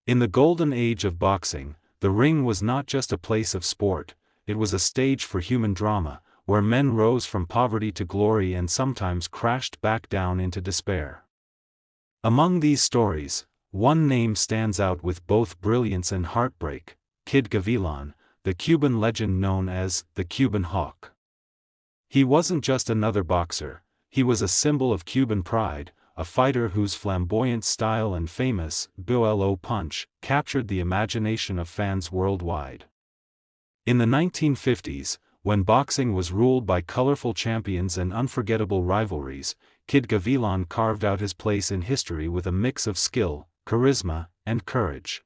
In the golden age of boxing, the ring was not just a place of sport, it was a stage for human drama, where men rose from poverty to glory and sometimes crashed back down into despair. Among these stories, one name stands out with both brilliance and heartbreak: Kid Gavilán, the Cuban legend known as the Cuban Hawk. He wasn't just another boxer, he was a symbol of Cuban pride, a fighter whose flamboyant style and famous bolo punch captured the imagination of fans worldwide. In the 1950s, when boxing was ruled by colorful champions and unforgettable rivalries, Kid Gavilán carved out his place in history with a mix of skill, charisma, and courage.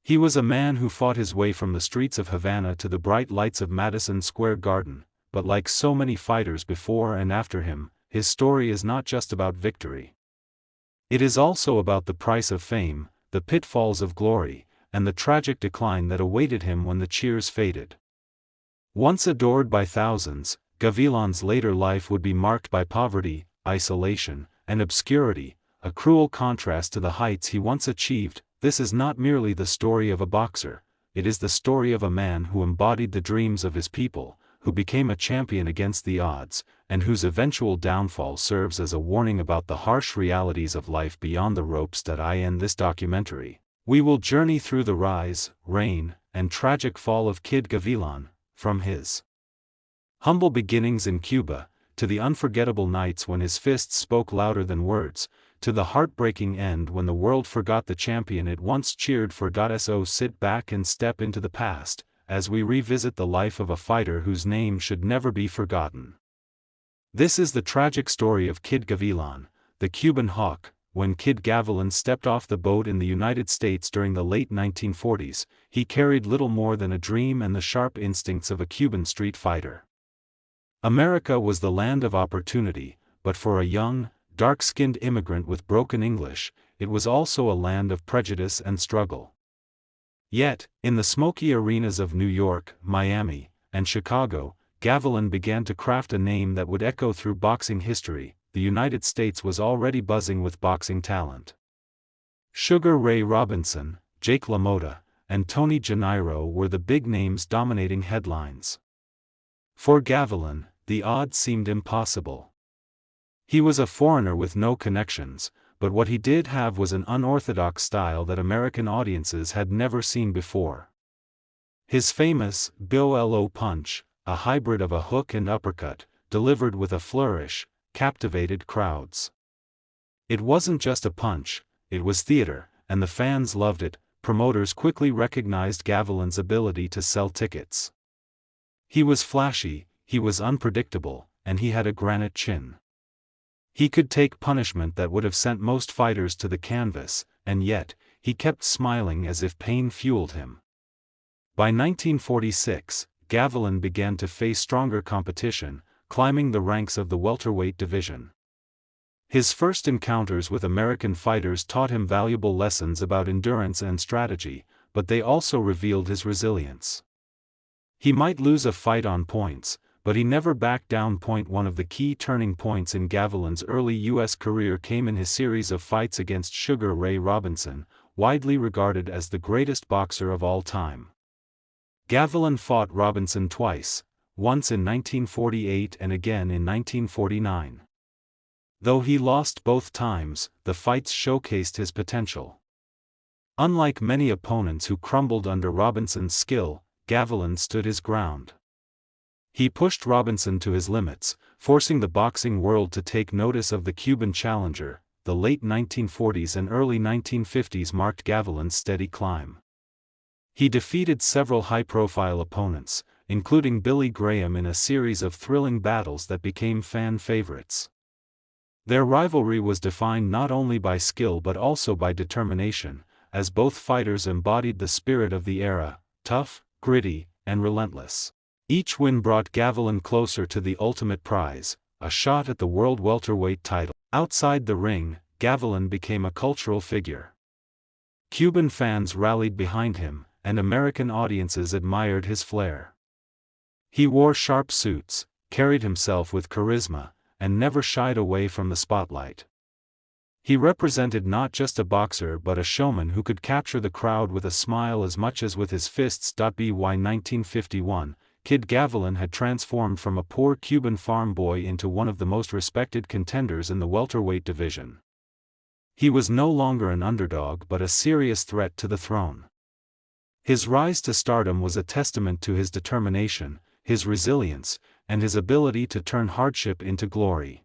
He was a man who fought his way from the streets of Havana to the bright lights of Madison Square Garden, but like so many fighters before and after him, his story is not just about victory. It is also about the price of fame, the pitfalls of glory, and the tragic decline that awaited him when the cheers faded. Once adored by thousands, Gavilán's later life would be marked by poverty, isolation, and obscurity, a cruel contrast to the heights he once achieved. This is not merely the story of a boxer, it is the story of a man who embodied the dreams of his people, who became a champion against the odds, and whose eventual downfall serves as a warning about the harsh realities of life beyond the ropes. In this documentary, we will journey through the rise, reign, and tragic fall of Kid Gavilán, from his humble beginnings in Cuba, to the unforgettable nights when his fists spoke louder than words, to the heartbreaking end when the world forgot the champion it once cheered for. So sit back and step into the past, as we revisit the life of a fighter whose name should never be forgotten. This is the tragic story of Kid Gavilán, the Cuban Hawk. When Kid Gavilán stepped off the boat in the United States during the late 1940s, he carried little more than a dream and the sharp instincts of a Cuban street fighter. America was the land of opportunity, but for a young, dark-skinned immigrant with broken English, it was also a land of prejudice and struggle. Yet, in the smoky arenas of New York, Miami, and Chicago, Gavilán began to craft a name that would echo through boxing history. The United States was already buzzing with boxing talent. Sugar Ray Robinson, Jake LaMotta, and Tony Gennaro were the big names dominating headlines. For Gavilán, the odds seemed impossible. He was a foreigner with no connections, but what he did have was an unorthodox style that American audiences had never seen before. His famous bolo punch, a hybrid of a hook and uppercut, delivered with a flourish, captivated crowds. It wasn't just a punch, it was theater, and the fans loved it. Promoters quickly recognized Gavilán's ability to sell tickets. He was flashy, he was unpredictable, and he had a granite chin. He could take punishment that would have sent most fighters to the canvas, and yet, he kept smiling as if pain fueled him. By 1946, Gavilán began to face stronger competition, climbing the ranks of the welterweight division. His first encounters with American fighters taught him valuable lessons about endurance and strategy, but they also revealed his resilience. He might lose a fight on points, but he never backed down. One of the key turning points in Gavilán's early U.S. career came in his series of fights against Sugar Ray Robinson, widely regarded as the greatest boxer of all time. Gavilán fought Robinson twice, once in 1948 and again in 1949. Though he lost both times, the fights showcased his potential. Unlike many opponents who crumbled under Robinson's skill, Gavilán stood his ground. He pushed Robinson to his limits, forcing the boxing world to take notice of the Cuban challenger. The late 1940s and early 1950s marked Gavilán's steady climb. He defeated several high-profile opponents, including Billy Graham, in a series of thrilling battles that became fan favorites. Their rivalry was defined not only by skill but also by determination, as both fighters embodied the spirit of the era: tough, gritty, and relentless. Each win brought Gavilán closer to the ultimate prize, a shot at the World Welterweight title. Outside the ring, Gavilán became a cultural figure. Cuban fans rallied behind him, and American audiences admired his flair. He wore sharp suits, carried himself with charisma, and never shied away from the spotlight. He represented not just a boxer but a showman who could capture the crowd with a smile as much as with his fists. By 1951, Kid Gavilán had transformed from a poor Cuban farm boy into one of the most respected contenders in the welterweight division. He was no longer an underdog but a serious threat to the throne. His rise to stardom was a testament to his determination, his resilience, and his ability to turn hardship into glory.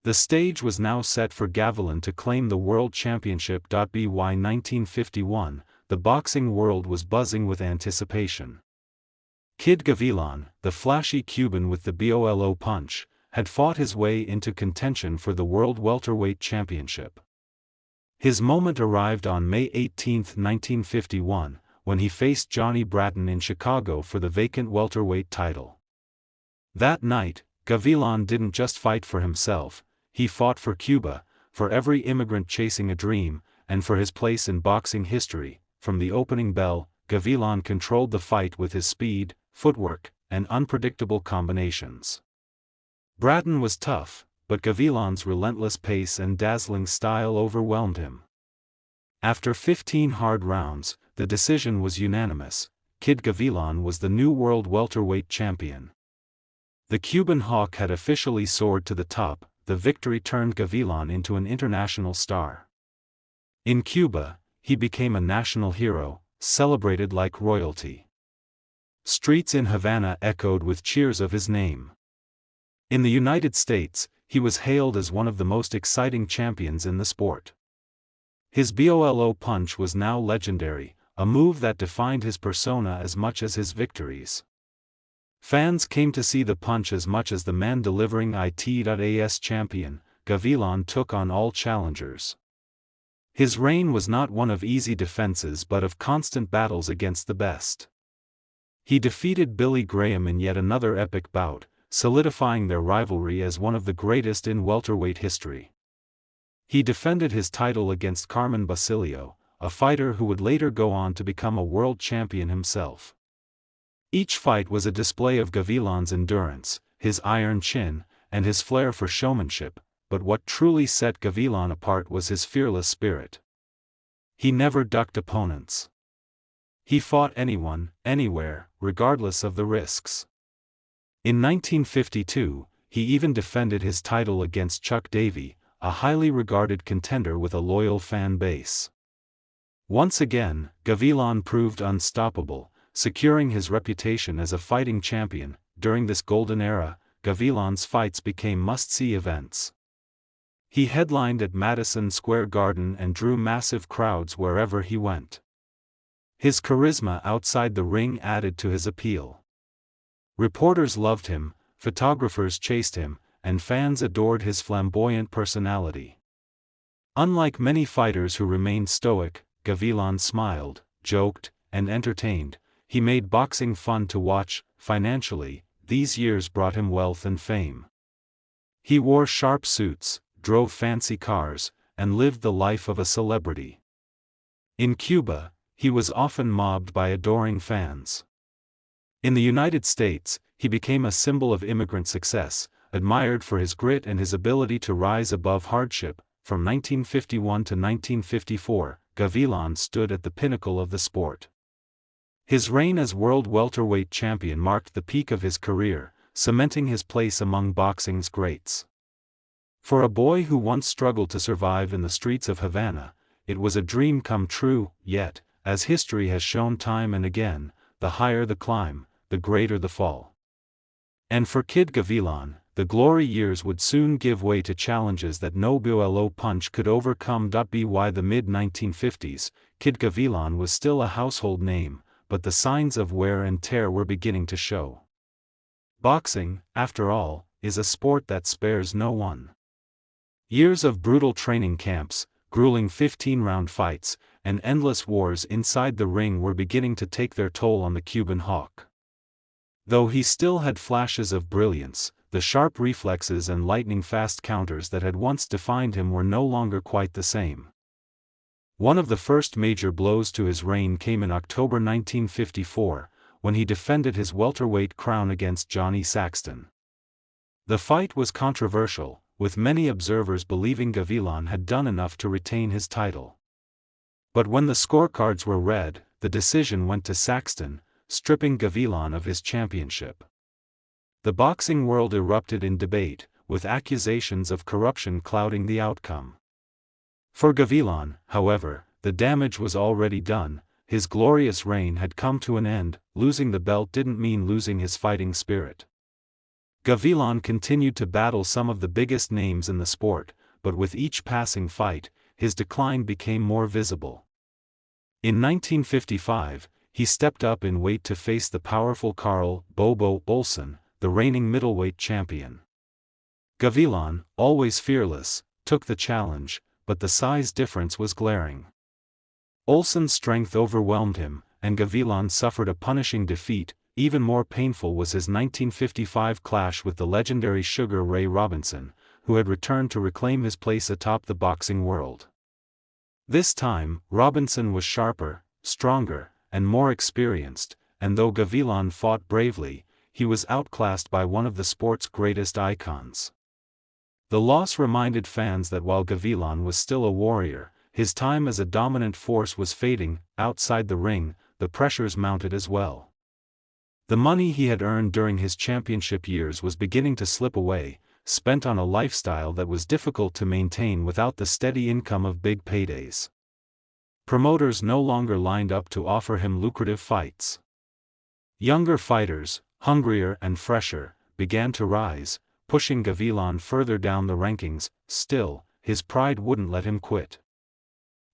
The stage was now set for Gavilan to claim the World Championship. By 1951, the boxing world was buzzing with anticipation. Kid Gavilán, the flashy Cuban with the bolo punch, had fought his way into contention for the World Welterweight Championship. His moment arrived on May 18, 1951, when he faced Johnny Bratton in Chicago for the vacant welterweight title. That night, Gavilán didn't just fight for himself, he fought for Cuba, for every immigrant chasing a dream, and for his place in boxing history. From the opening bell, Gavilán controlled the fight with his speed, footwork, and unpredictable combinations. Bratton was tough, but Gavilán's relentless pace and dazzling style overwhelmed him. After 15 hard rounds, the decision was unanimous: Kid Gavilán was the new World Welterweight Champion. The Cuban Hawk had officially soared to the top. The victory turned Gavilán into an international star. In Cuba, he became a national hero, celebrated like royalty. Streets in Havana echoed with cheers of his name. In the United States, he was hailed as one of the most exciting champions in the sport. His bolo punch was now legendary, a move that defined his persona as much as his victories. Fans came to see the punch as much as the man delivering it. As champion, Gavilán took on all challengers. His reign was not one of easy defenses but of constant battles against the best. He defeated Billy Graham in yet another epic bout, solidifying their rivalry as one of the greatest in welterweight history. He defended his title against Carmen Basilio, a fighter who would later go on to become a world champion himself. Each fight was a display of Gavilán's endurance, his iron chin, and his flair for showmanship, but what truly set Gavilán apart was his fearless spirit. He never ducked opponents. He fought anyone, anywhere, regardless of the risks. In 1952, he even defended his title against Chuck Davey, a highly regarded contender with a loyal fan base. Once again, Gavilán proved unstoppable, securing his reputation as a fighting champion. During this golden era, Gavilán's fights became must-see events. He headlined at Madison Square Garden and drew massive crowds wherever he went. His charisma outside the ring added to his appeal. Reporters loved him, photographers chased him, and fans adored his flamboyant personality. Unlike many fighters who remained stoic, Gavilán smiled, joked, and entertained. He made boxing fun to watch. Financially, these years brought him wealth and fame. He wore sharp suits, drove fancy cars, and lived the life of a celebrity. In Cuba, he was often mobbed by adoring fans. In the United States, he became a symbol of immigrant success, admired for his grit and his ability to rise above hardship. From 1951 to 1954, Gavilán stood at the pinnacle of the sport. His reign as World Welterweight Champion marked the peak of his career, cementing his place among boxing's greats. For a boy who once struggled to survive in the streets of Havana, it was a dream come true. Yet, as history has shown time and again, the higher the climb, the greater the fall. And for Kid Gavilán, the glory years would soon give way to challenges that no bolo punch could overcome. By the mid-1950s, Kid Gavilán was still a household name, but the signs of wear and tear were beginning to show. Boxing, after all, is a sport that spares no one. Years of brutal training camps, grueling 15-round fights, and endless wars inside the ring were beginning to take their toll on the Cuban Hawk. Though he still had flashes of brilliance, the sharp reflexes and lightning-fast counters that had once defined him were no longer quite the same. One of the first major blows to his reign came in October 1954, when he defended his welterweight crown against Johnny Saxton. The fight was controversial, with many observers believing Gavilan had done enough to retain his title. But when the scorecards were read, the decision went to Saxton, stripping Gavilan of his championship. The boxing world erupted in debate, with accusations of corruption clouding the outcome. For Gavilan, however, the damage was already done. His glorious reign had come to an end. Losing the belt didn't mean losing his fighting spirit. Gavilan continued to battle some of the biggest names in the sport, but with each passing fight, his decline became more visible. In 1955, he stepped up in weight to face the powerful Carl "Bobo" Olsen, the reigning middleweight champion. Gavilan, always fearless, took the challenge, but the size difference was glaring. Olsen's strength overwhelmed him, and Gavilan suffered a punishing defeat. Even more painful was his 1955 clash with the legendary Sugar Ray Robinson, who had returned to reclaim his place atop the boxing world. This time, Robinson was sharper, stronger, and more experienced, and though Gavilan fought bravely, he was outclassed by one of the sport's greatest icons. The loss reminded fans that while Gavilan was still a warrior, his time as a dominant force was fading. Outside the ring, the pressures mounted as well. The money he had earned during his championship years was beginning to slip away, spent on a lifestyle that was difficult to maintain without the steady income of big paydays. Promoters no longer lined up to offer him lucrative fights. Younger fighters, hungrier and fresher, began to rise, pushing Gavilan further down the rankings. Still, his pride wouldn't let him quit.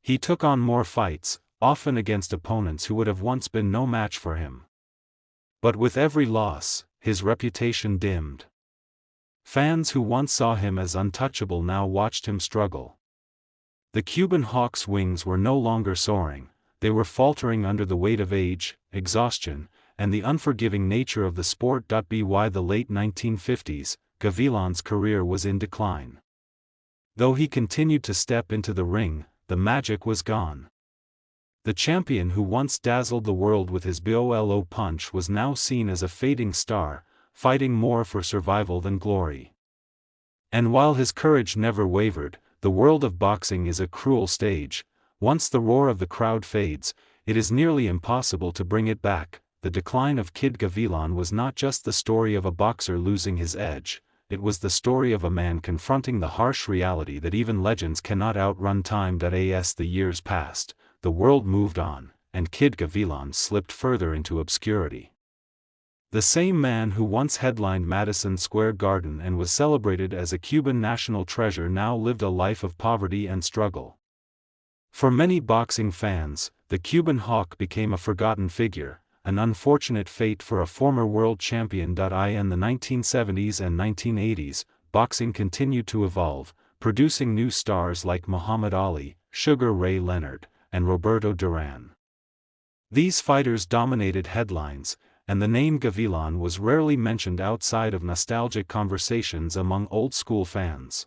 He took on more fights, often against opponents who would have once been no match for him. But with every loss, his reputation dimmed. Fans who once saw him as untouchable now watched him struggle. The Cuban Hawk's wings were no longer soaring, they were faltering under the weight of age, exhaustion, and the unforgiving nature of the sport. By the late 1950s, Gavilan's career was in decline. Though he continued to step into the ring, the magic was gone. The champion who once dazzled the world with his bolo punch was now seen as a fading star, fighting more for survival than glory. And while his courage never wavered, the world of boxing is a cruel stage. Once the roar of the crowd fades, it is nearly impossible to bring it back. The decline of Kid Gavilan was not just the story of a boxer losing his edge, it was the story of a man confronting the harsh reality that even legends cannot outrun time. As the years passed, the world moved on, and Kid Gavilan slipped further into obscurity. The same man who once headlined Madison Square Garden and was celebrated as a Cuban national treasure now lived a life of poverty and struggle. For many boxing fans, the Cuban Hawk became a forgotten figure, an unfortunate fate for a former world champion. In the 1970s and 1980s, boxing continued to evolve, producing new stars like Muhammad Ali, Sugar Ray Leonard, and Roberto Duran. These fighters dominated headlines, and the name Gavilan was rarely mentioned outside of nostalgic conversations among old-school fans.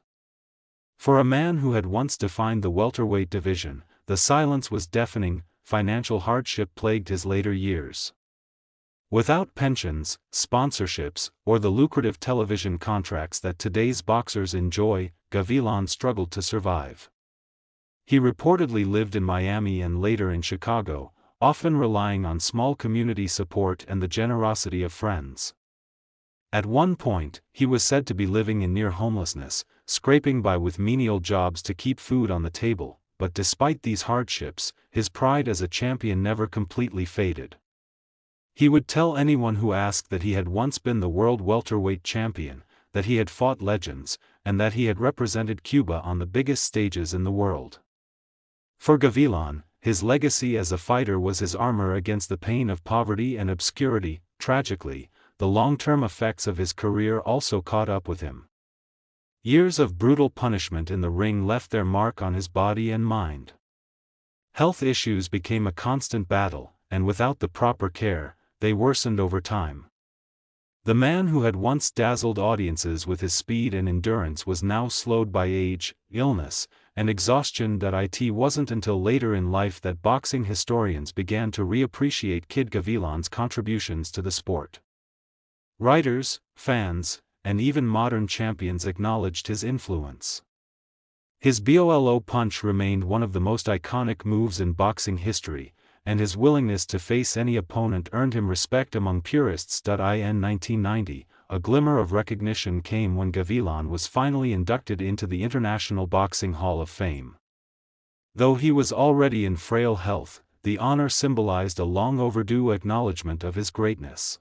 For a man who had once defined the welterweight division, the silence was deafening. Financial hardship plagued his later years. Without pensions, sponsorships, or the lucrative television contracts that today's boxers enjoy, Gavilan struggled to survive. He reportedly lived in Miami and later in Chicago, often relying on small community support and the generosity of friends. At one point, he was said to be living in near homelessness, scraping by with menial jobs to keep food on the table. But despite these hardships, his pride as a champion never completely faded. He would tell anyone who asked that he had once been the World Welterweight Champion, that he had fought legends, and that he had represented Cuba on the biggest stages in the world. For Gavilan, his legacy as a fighter was his armor against the pain of poverty and obscurity. Tragically, the long-term effects of his career also caught up with him. Years of brutal punishment in the ring left their mark on his body and mind. Health issues became a constant battle, and without the proper care, they worsened over time. The man who had once dazzled audiences with his speed and endurance was now slowed by age, illness, and exhaustion. It wasn't until later in life that boxing historians began to reappreciate Kid Gavilan's contributions to the sport. Writers, fans, and even modern champions acknowledged his influence. His bolo punch remained one of the most iconic moves in boxing history, and his willingness to face any opponent earned him respect among purists. In 1990, a glimmer of recognition came when Gavilan was finally inducted into the International Boxing Hall of Fame. Though he was already in frail health, the honor symbolized a long-overdue acknowledgement of his greatness.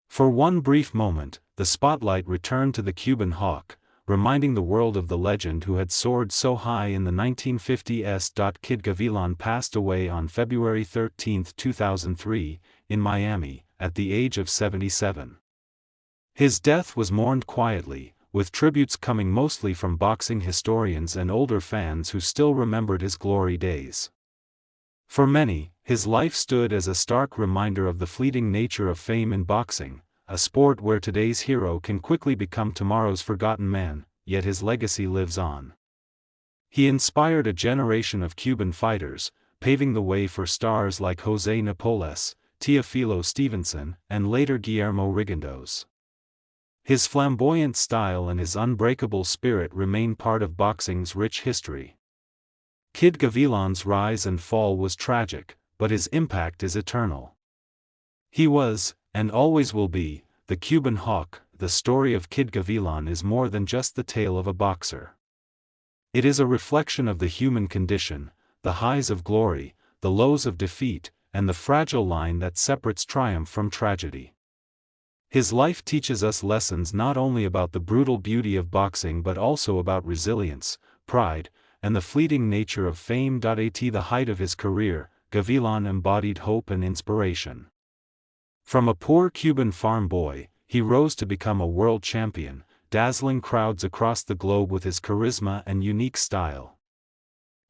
For one brief moment, the spotlight returned to the Cuban Hawk, reminding the world of the legend who had soared so high in the 1950s. Kid Gavilán passed away on February 13, 2003, in Miami, at the age of 77. His death was mourned quietly, with tributes coming mostly from boxing historians and older fans who still remembered his glory days. For many, his life stood as a stark reminder of the fleeting nature of fame in boxing, a sport where today's hero can quickly become tomorrow's forgotten man, yet his legacy lives on. He inspired a generation of Cuban fighters, paving the way for stars like José Nápoles, Teofilo Stevenson, and later Guillermo Rigondeaux. His flamboyant style and his unbreakable spirit remain part of boxing's rich history. Kid Gavilán's rise and fall was tragic, but his impact is eternal. He was, and always will be, the Cuban Hawk. The story of Kid Gavilán is more than just the tale of a boxer. It is a reflection of the human condition, the highs of glory, the lows of defeat, and the fragile line that separates triumph from tragedy. His life teaches us lessons not only about the brutal beauty of boxing but also about resilience, pride, and the fleeting nature of fame. At the height of his career, Gavilán embodied hope and inspiration. From a poor Cuban farm boy, he rose to become a world champion, dazzling crowds across the globe with his charisma and unique style.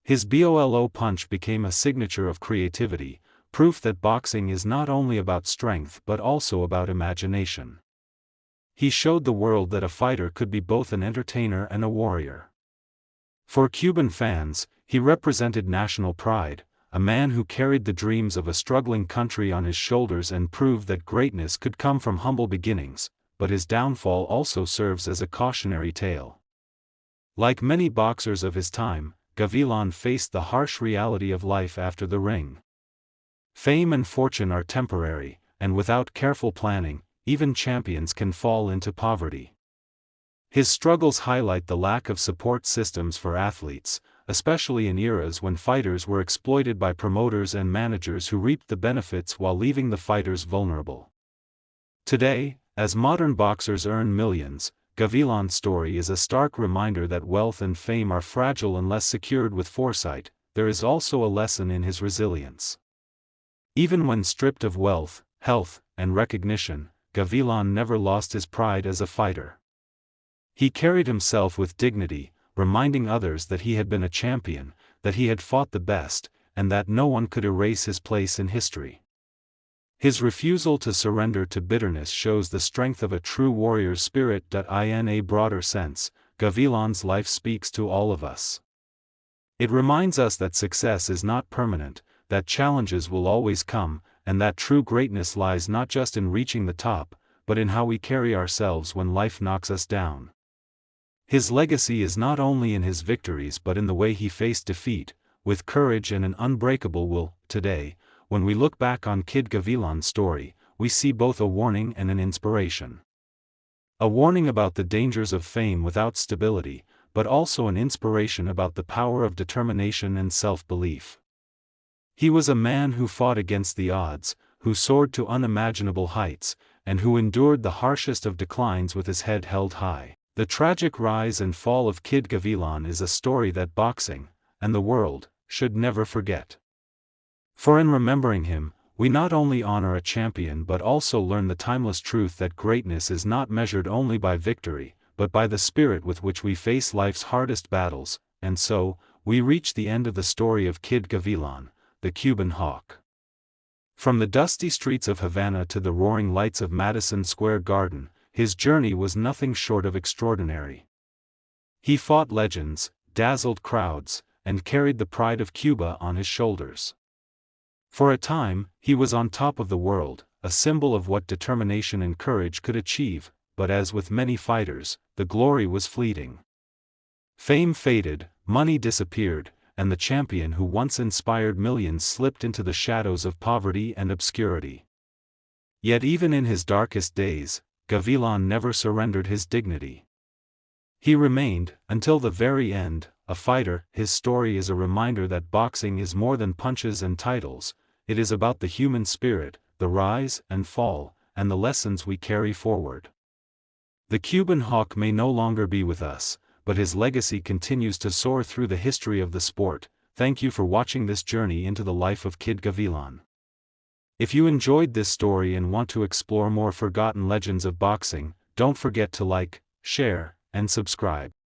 His bolo punch became a signature of creativity, proof that boxing is not only about strength but also about imagination. He showed the world that a fighter could be both an entertainer and a warrior. For Cuban fans, he represented national pride, a man who carried the dreams of a struggling country on his shoulders and proved that greatness could come from humble beginnings, but his downfall also serves as a cautionary tale. Like many boxers of his time, Gavilán faced the harsh reality of life after the ring. Fame and fortune are temporary, and without careful planning, even champions can fall into poverty. His struggles highlight the lack of support systems for athletes, especially in eras when fighters were exploited by promoters and managers who reaped the benefits while leaving the fighters vulnerable. Today, as modern boxers earn millions, Gavilán's story is a stark reminder that wealth and fame are fragile unless secured with foresight. There is also a lesson in his resilience. Even when stripped of wealth, health, and recognition, Gavilán never lost his pride as a fighter. He carried himself with dignity, reminding others that he had been a champion, that he had fought the best, and that no one could erase his place in history. His refusal to surrender to bitterness shows the strength of a true warrior's spirit. In a broader sense, Gavilán's life speaks to all of us. It reminds us that success is not permanent, that challenges will always come, and that true greatness lies not just in reaching the top, but in how we carry ourselves when life knocks us down. His legacy is not only in his victories but in the way he faced defeat, with courage and an unbreakable will. Today, when we look back on Kid Gavilán's story, we see both a warning and an inspiration. A warning about the dangers of fame without stability, but also an inspiration about the power of determination and self-belief. He was a man who fought against the odds, who soared to unimaginable heights, and who endured the harshest of declines with his head held high. The tragic rise and fall of Kid Gavilán is a story that boxing, and the world, should never forget. For in remembering him, we not only honor a champion but also learn the timeless truth that greatness is not measured only by victory, but by the spirit with which we face life's hardest battles. And so, we reach the end of the story of Kid Gavilán, the Cuban Hawk. From the dusty streets of Havana to the roaring lights of Madison Square Garden, his journey was nothing short of extraordinary. He fought legends, dazzled crowds, and carried the pride of Cuba on his shoulders. For a time, he was on top of the world, a symbol of what determination and courage could achieve. but as with many fighters, the glory was fleeting. Fame faded, money disappeared, and the champion who once inspired millions slipped into the shadows of poverty and obscurity. Yet even in his darkest days, Gavilan never surrendered his dignity. He remained, until the very end, a fighter. His story is a reminder that boxing is more than punches and titles, it is about the human spirit, the rise and fall, and the lessons we carry forward. The Cuban Hawk may no longer be with us, but his legacy continues to soar through the history of the sport. Thank you for watching this journey into the life of Kid Gavilan. If you enjoyed this story and want to explore more forgotten legends of boxing, don't forget to like, share, and subscribe.